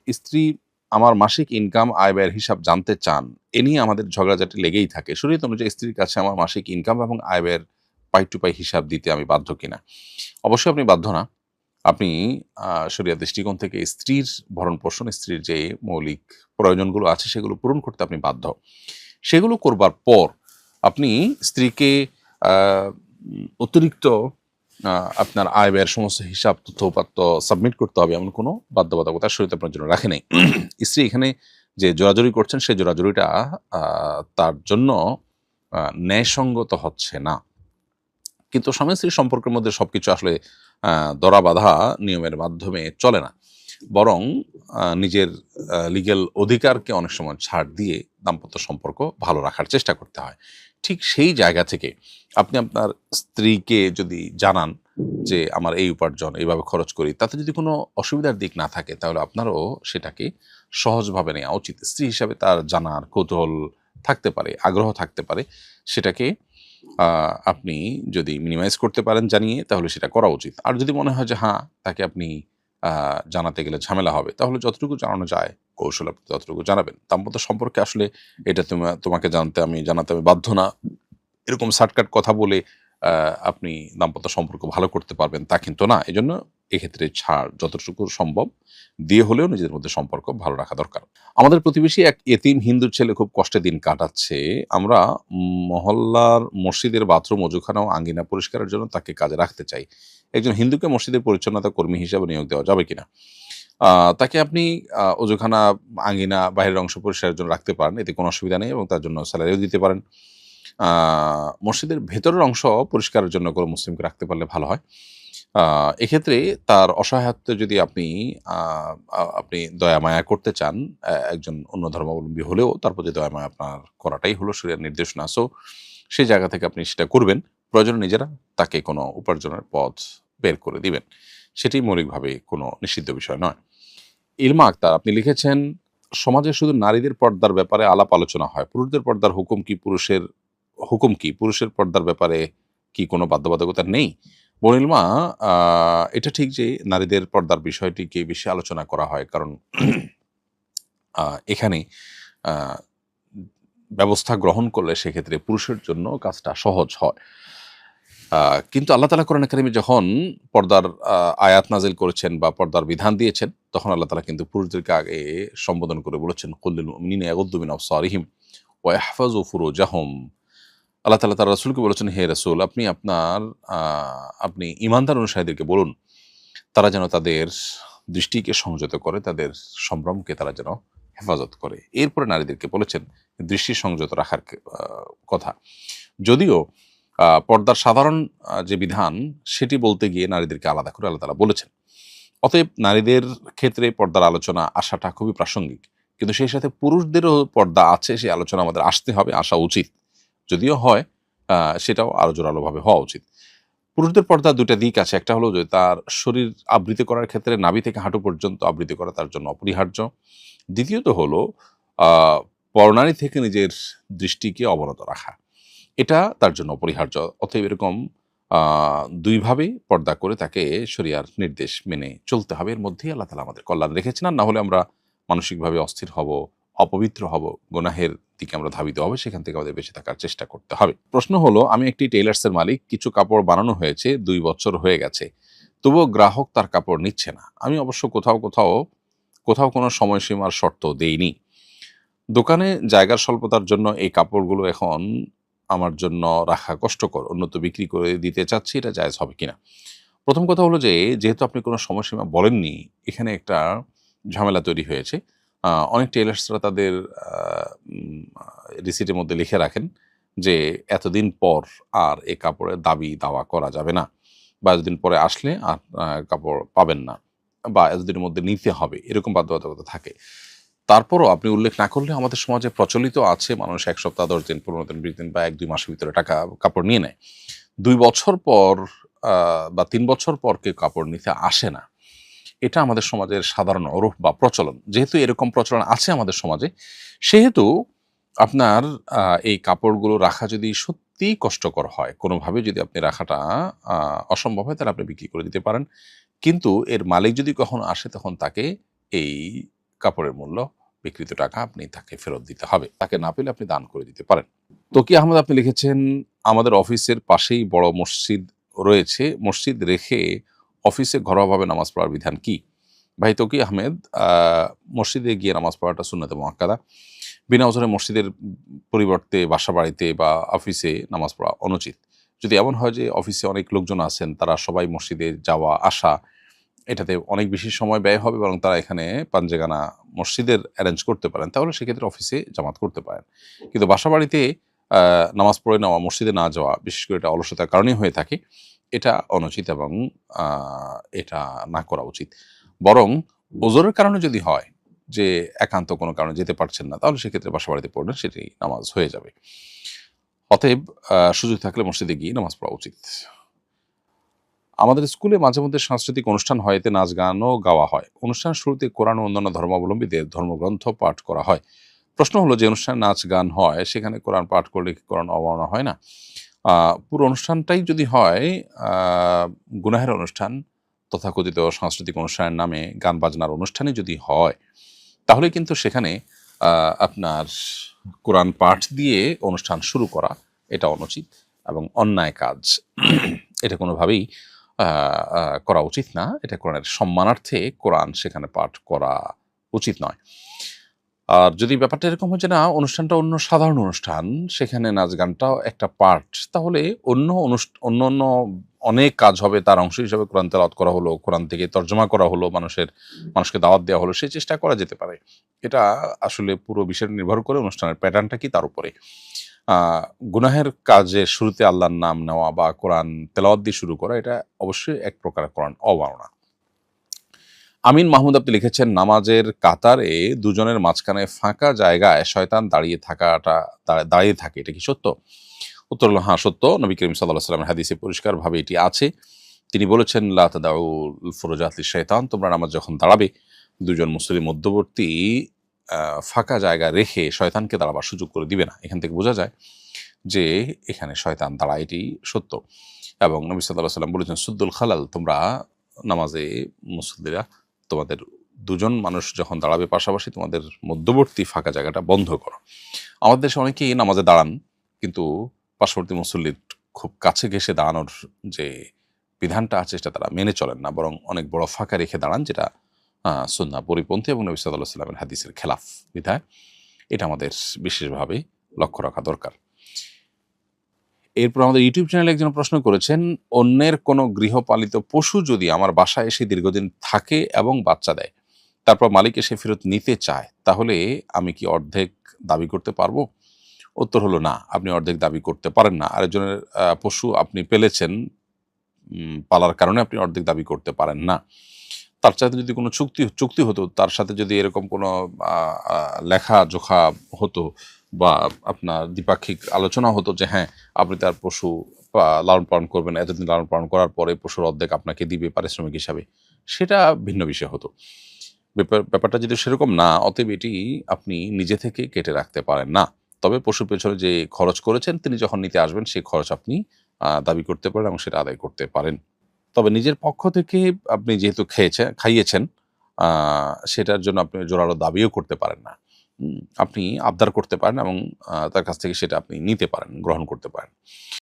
স্ত্রী আমার মাসিক ইনকাম আয় ব্যয়ের হিসাব জানতে চান। এ নিয়ে আমাদের ঝগড়াঝাটি লেগেই থাকে। শরীয়ত অনুযায়ী স্ত্রীর কাছে আমার মাসিক ইনকাম এবং আয় ব্যয়ের পাই টু পাই হিসাব দিতে আমি বাধ্য কিনা? অবশ্যই আপনি বাধ্য না। আপনি শরিয়ার দৃষ্টিকোণ থেকে স্ত্রীর ভরণ-পোষণ, স্ত্রীর যে মৌলিক প্রয়োজনগুলো আছে সেগুলো পূরণ করতে আপনি বাধ্য। সেগুলো করবার পর আপনি স্ত্রীকে আ অতিরিক্ত আ আপনার আয় ব্যয়ের সমস্ত হিসাব তথ্য-উপাত্ত সাবমিট করতে হবে এমন কোনো বাধ্যবাধকতা শরীয়ত আপনার জন্য রাখে নাই। স্ত্রী এখানে যে জোরাজুরি করছেন সেই জোরাজুরিটা আ তার জন্য ন্যায়সঙ্গত হচ্ছে না। কিন্তু স্বামী-স্ত্রীর সম্পর্কের মধ্যে সবকিছু আসলে ধরা-বাঁধা নিয়মের মাধ্যমে চলে না। বরং নিজের লিগ্যাল অধিকারকে অনেক সময় ছাড় দিয়ে দাম্পত্য সম্পর্ক ভালো রাখার চেষ্টা করতে হয়। ঠিক সেই জায়গা থেকে আপনি আপনার স্ত্রীকে যদি জানান যে, "আমার এই উপার্জন এইভাবে খরচ করি।" তাতে যদি কোনো অসুবিধার দিক না থাকে তাহলে আপনারও সেটাকে সহজভাবে নেওয়া উচিত। স্ত্রী হিসাবে তার জানার কৌতূহল থাকতে পারে, আগ্রহ থাকতে পারে। সেটাকে আপনি যদি মিনিমাইজ করতে পারেন জানিয়ে তাহলে সেটা করা উচিত। আর যদি মনে হয় যে তাকে আপনি আ জানাতে গেলে ঝামেলা হবে, তাহলে যতটুকু জানানো যায় কৌশলে আপনি ততটুকু জানাবেন। দাম্পত্য সম্পর্কে আসলে এটা তোমাকে জানাতে আমি বাধ্য না। এরকম শর্টকাট কথা বলে আ আপনি দাম্পত্য সম্পর্ক ভালো করতে পারবেন তা কিন্তু না। এজন্য এক্ষেত্রে ছাড় যতটুকু সম্ভব দিয়ে হলেও নিজেদের মধ্যে সম্পর্ক ভালো রাখা দরকার। আমাদের প্রতিবেশী এক এতিম হিন্দু ছেলে খুব কষ্টে দিন কাটাচ্ছে। আমরা মহল্লার মসজিদের বাথরুম, অজুখানা ও আঙ্গিনা পরিষ্কারের জন্য তাকে কাজে রাখতে চাই। একজন হিন্দুকে মসজিদের পরিচ্ছন্নতা কর্মী হিসেবে নিয়োগ দেওয়া যাবে কিনা? তাকে আপনি অজুখানা, আঙ্গিনা, বাহিরের অংশ পরিষ্কারের জন্য রাখতে পারেন। এতে কোনো অসুবিধা নেই এবং তার জন্য সেলারিও দিতে পারেন। আ মসজিদের ভেতরের অংশ পরিষ্কারের জন্য কোনো মুসলিমকে রাখতে পারলে ভালো হয়। আ এক্ষেত্রে তার অসহায়ত্বে যদি আপনি আ আ আপনি দয়া মায়া করতে চান, একজন অন্য ধর্মাবলম্বী হলেও তার প্রতি দয়া মায়া আপনার করাটাই হলো শরিয়ার নির্দেশনা। সো সেই জায়গা থেকে আপনি সেটা করবেন। প্রয়োজনে নিজেরা তাকে কোনো উপার্জনের পথ বের করে দিবেন। সেটি মৌলিকভাবে কোনো নিষিদ্ধ বিষয় নয়। ইলমা আক্তার আপনি লিখেছেন, "সমাজে শুধু নারীদের পর্দার ব্যাপারে আলাপ আলোচনা হয়। পুরুষদের পর্দার হুকুম কি? পুরুষের পর্দার ব্যাপারে কি কোনো বাধ্যবাধকতা নেই?" বনিলমা, আ এটা ঠিক যে নারীদের পর্দার বিষয়টিকে বেশি আলোচনা করা হয়। কারণ আ এখানে আ ব্যবস্থা গ্রহণ করলে সেক্ষেত্রে পুরুষের জন্য কাজটা সহজ হয়। আ কিন্তু আল্লাহ তাআলা কোরআনে কারিমে যখন পর্দার আয়াত নাযিল করেছেন বা পর্দার বিধান দিয়েছেন, তখন আল্লাহ তাআলা কিন্তু পুরুষদেরকে আগে সম্বোধন করে বলেছেন, "কুল লিল মুমিনিনা ইয়াগুদ্দু মিন আবসারিহিম ওয়া ইয়াহফাযু ফুরুজাহুম।" আল্লাহ তাআলা তার রাসূলকে বলেছেন, "হে রাসূল আ আপনি ঈমানদার অনুসারীদেরকে বলুন, তারা যেন তাদের দৃষ্টিকে সংযত করে, তাদের সম্ভ্রমকে তারা যেন হেফাজত করে।" এরপরে নারীদেরকে বলেছেন দৃষ্টি সংযত রাখার কথা। যদিও পর্দার সাধারণ যে বিধান সেটি বলতে গিয়ে নারীদেরকে আলাদা করে আল্লাহ তাআলা বলেছেন। অতএব নারীদের ক্ষেত্রে পর্দার আলোচনা আসাটা খুবই প্রাসঙ্গিক। কিন্তু সেই সাথে পুরুষদেরও পর্দা আছে, সেই আলোচনা আমাদের আসতে হবে, আসা উচিত। যদিও হয় আ সেটাও আরো জোরালোভাবে হওয়া উচিত। পুরুষদের পর্দার ২ টা দিক আছে। একটা হলো যে তার শরীর আবৃত করার ক্ষেত্রে নাভি থেকে হাঁটু পর্যন্ত আবৃত করা তার জন্য অপরিহার্য। দ্বিতীয়ত হলো আ পরনারী থেকে নিজের দৃষ্টিকে অবনত রাখা। এটা তার জন্য অপরিহার্য। অতএব এরকম আ ২ ভাবে পর্দা করে তাকে শরিয়ার নির্দেশ মেনে চলতে হবে। এর মধ্যেই আল্লাহ তাআলা আমাদের কল্যাণ রেখেছেন। আর না হলে আমরা মানসিকভাবে অস্থির হব, অপবিত্র হব, গুনাহের দিকে আমরা ধাবিত হব। সেখান থেকে আমাদের বেঁচে থাকার চেষ্টা করতে হবে। প্রশ্ন হলো, আমি একটি টেইলার্সের মালিক। কিছু কাপড় বানানো হয়েছে, ২ বছর হয়ে গেছে। তবুও গ্রাহক তার কাপড় নিচ্ছে না। আমি অবশ্য কোথাও কোনো সময়সীমার শর্ত দেইনি। দোকানে জায়গার স্বল্পতার জন্য এই কাপড়গুলো এখন আমার জন্য রাখা কষ্টকর। অন্যত্র বিক্রি করে দিতে চাচ্ছি, এটা জায়েজ হবে কিনা? প্রথম কথা হলো যে, যেহেতু আপনি কোনো সময়সীমা বলেননি, এখানে একটা ঝামেলা তৈরি হয়েছে। অনেক টেইলার্সরা তাদের আ উম আ রিসিটের মধ্যে লিখে রাখেন যে, এতদিন পর আর এ কাপড়ের দাবি-দাওয়া করা যাবে না। বা এতদিন পরে আসলে আর কাপড় পাবেন না। বা এতদিনের মধ্যে নিতে হবে। এরকম বাধ্যবাধকতা থাকে। তারপরও আপনি উল্লেখ না করলেও আমাদের সমাজে প্রচলিত আছে, মানুষ ১ সপ্তাহ, ১০ দিন, ১৫ দিন, ২০ দিন বা ১-২ মাসের ভিতরে কাপড় নিয়ে নেয়। ২ বছর পর আ বা ৩ বছর পর কেউ কাপড় নিতে আসে না। এটা আমাদের সমাজের সাধারণ ওরফ বা প্রচলন। যেহেতু এরকম প্রচলন আছে আমাদের সমাজে, সেহেতু আপনার এই কাপড়গুলো রাখা যদি সত্যিই কষ্টকর হয়, কোনোভাবে যদি আপনি রাখাটা আ অসম্ভব হয়, তাহলে আপনি বিক্রি করে দিতে পারেন। কিন্তু এর মালিক যদি কখনো আসে, তখন তাকে এই কাপড়ের মূল্য, বিকৃত টাকা আপনি তাকে ফেরত দিতে হবে। তাকে না পেলে আপনি দান করে দিতে পারেন। তকি আহমেদ আপনি লিখেছেন, আমাদের অফিসের পাশেই বড় মসজিদ রয়েছে। মসজিদ রেখে অফিসে ঘরোয়াভাবে নামাজ পড়ার বিধান কি? ভাই তকি আহমেদ, মসজিদে গিয়ে নামাজ পড়াটা সুন্নতে মুআক্কাদা। বিনা ওজরে মসজিদের পরিবর্তে বাসা বাড়িতে বা অফিসে নামাজ পড়া অনুচিত। যদি এমন হয় যে অফিসে অনেক লোকজন আছেন, তারা সবাই মসজিদে যাওয়া আসা, এটাতে অনেক বেশি সময় ব্যয় হবে, বরং তারা এখানে পাঞ্জেগানা মসজিদের অ্যারেঞ্জ করতে পারেন, তাহলে সেক্ষেত্রে অফিসে জামাত করতে পারেন। কিন্তু বাসা বাড়িতে নামাজ পড়ে নেওয়া, মসজিদে না যাওয়া, বিশেষ করে এটা অলসতার কারণেই হয়ে থাকে, এটা অনুচিত এবং এটা না করা উচিত। বরং ওজরের কারণে যদি হয় যে একান্ত কোনো কারণে যেতে পারছেন না, তাহলে সেক্ষেত্রে বাসা বাড়িতে পড়লেন, সেটি নামাজ হয়ে যাবে। অতএব সুযোগ থাকলে মসজিদে গিয়ে নামাজ পড়া উচিত। আমাদের স্কুলে মাঝে মধ্যে সাংস্কৃতিক অনুষ্ঠান হয়, এতে নাচ গানও গাওয়া হয়। অনুষ্ঠানের শুরুতে কোরআন ও অন্যান্য ধর্মাবলম্বীদের ধর্মগ্রন্থ পাঠ করা হয়। প্রশ্ন হলো, যে অনুষ্ঠানে নাচ গান হয় সেখানে কোরআন পাঠ করলে কি কোরআন অবমাননা হয় না? পুরো অনুষ্ঠানটাই যদি হয় গুনাহের অনুষ্ঠান, তথাকথিত সাংস্কৃতিক অনুষ্ঠানের নামে গান বাজনার অনুষ্ঠানই যদি হয়, তাহলে কিন্তু সেখানে আপনার কোরআন পাঠ দিয়ে অনুষ্ঠান শুরু করা এটা অনুচিত এবং অন্যায় কাজ। এটা কোনোভাবেই করা উচিত না। এটা কোরআনের সম্মানার্থে কোরআন সেখানে পাঠ করা উচিত নয়। আর যদি ব্যাপারটা এরকম হয় যে না, অনুষ্ঠানটা অন্য সাধারণ অনুষ্ঠান, সেখানে নাচ গানটাও একটা পার্ট, তাহলে অন্য অনেক কাজ হবে, তার অংশ হিসাবে কোরআন তেলাওয়াত করা হলো, কোরআন থেকে তর্জমা করা হলো, মানুষকে দাওয়াত দেওয়া হলো, সেই চেষ্টা করা যেতে পারে। এটা আসলে পুরো বিষয়টা নির্ভর করে অনুষ্ঠানের প্যাটার্নটা কি তার উপরে। গুনাহের কাজের শুরুতে আল্লাহর নাম নেওয়া বা কোরআন তেলাওয়াত দিয়ে শুরু করা, এটা অবশ্যই এক প্রকার কোরআন অবমাননা। আমিন মাহমুদ আপনি লিখেছেন, নামাজের কাতারে দুজনের মাঝখানে ফাঁকা জায়গায় শয়তান দাঁড়িয়ে থাকে, এটা কি সত্য? উত্তর হলো হ্যাঁ, সত্য। নবী করিম সাল্লাল্লাহু আলাইহি ওয়াসাল্লামের হাদিসে পরিষ্কারভাবে এটি আছে। তিনি বলেছেন, লা তাদাউল ফুরুজাত লিশ-শাইতান, তোমরা নামাজ যখন দাঁড়াবে দুজন মুসল্লির মধ্যবর্তী ফাঁকা জায়গা রেখে শয়তানকে দাঁড়াবার সুযোগ করে দিবে না। এখান থেকে বোঝা যায় যে এখানে শয়তান দাঁড়ায়, এটি সত্য। এবং নবী সাল্লাল্লাহু আলাইহি ওয়াসাল্লাম বলেছেন, সুদ্দুল খালাল, তোমরা নামাজে মুসল্লিরা তোমাদের দুজন মানুষ যখন দাঁড়াবে পাশাপাশি, তোমাদের মধ্যবর্তী ফাঁকা জায়গাটা বন্ধ করো। আমাদের দেশে অনেকেই নামাজে দাঁড়ান, কিন্তু পার্শ্ববর্তী মুসল্লির খুব কাছে ঘেঁষে দাঁড়ানোর যে বিধানটা আছে সেটা তারা মেনে চলেন না, বরং অনেক বড় ফাঁকা রেখে দাঁড়ান, যেটা সুন্নাহ পরিপন্থী এবং নবী সাল্লাল্লাহু আলাইহি ওয়াসাল্লামের হাদিসের খেলাফ। বিধায় এটা আমাদের বিশেষভাবে লক্ষ্য রাখা দরকার। এরপর আমাদের ইউটিউব চ্যানেলে একজন প্রশ্ন করেছেন, অন্যের কোনো গৃহপালিত পশু যদি আমার বাসায় এসে দীর্ঘদিন থাকে এবং বাচ্চা দেয়, তারপর মালিক এসে ফেরত নিতে চায়, তাহলে আমি কি অর্ধেক দাবি করতে পারবো? উত্তর হলো না, আপনি অর্ধেক দাবি করতে পারেন না। আরেকজনের পশু আপনি পেলেছেন, পালার কারণে আপনি অর্ধেক দাবি করতে পারেন না। তার সাথে যদি কোনো চুক্তি হতো, তার সাথে যদি এরকম কোনো লেখা-জোখা হতো বা আপনার দ্বিপাক্ষিক আলোচনা হতো যে হ্যাঁ, আপনি তার পশু লালন-পালন করবেন, এতদিন লালন-পালন করার পরে পশুর অর্ধেক আপনাকে দিবে পারিশ্রমিক হিসাবে, সেটা ভিন্ন বিষয় হতো। ব্যাপারটা যদি সেরকম না, অতএব এটি আপনি নিজে থেকে কেটে রাখতে পারেন না। তবে পশুর পেছনে যে খরচ করেছেন, তিনি যখন নিতে আসবেন সেই খরচ আপনি দাবি করতে পারেন এবং সেটা আদায় করতে পারেন। তবে নিজের পক্ষ থেকে আপনি যেহেতু খাইয়েছেন, আ সেটার জন্য আপনি জোরালো দাবিও করতে পারেন না। আপনি আবদার করতে পারেন এবং তার কাছ থেকে সেটা আপনি নিতে পারেন, গ্রহণ করতে পারেন।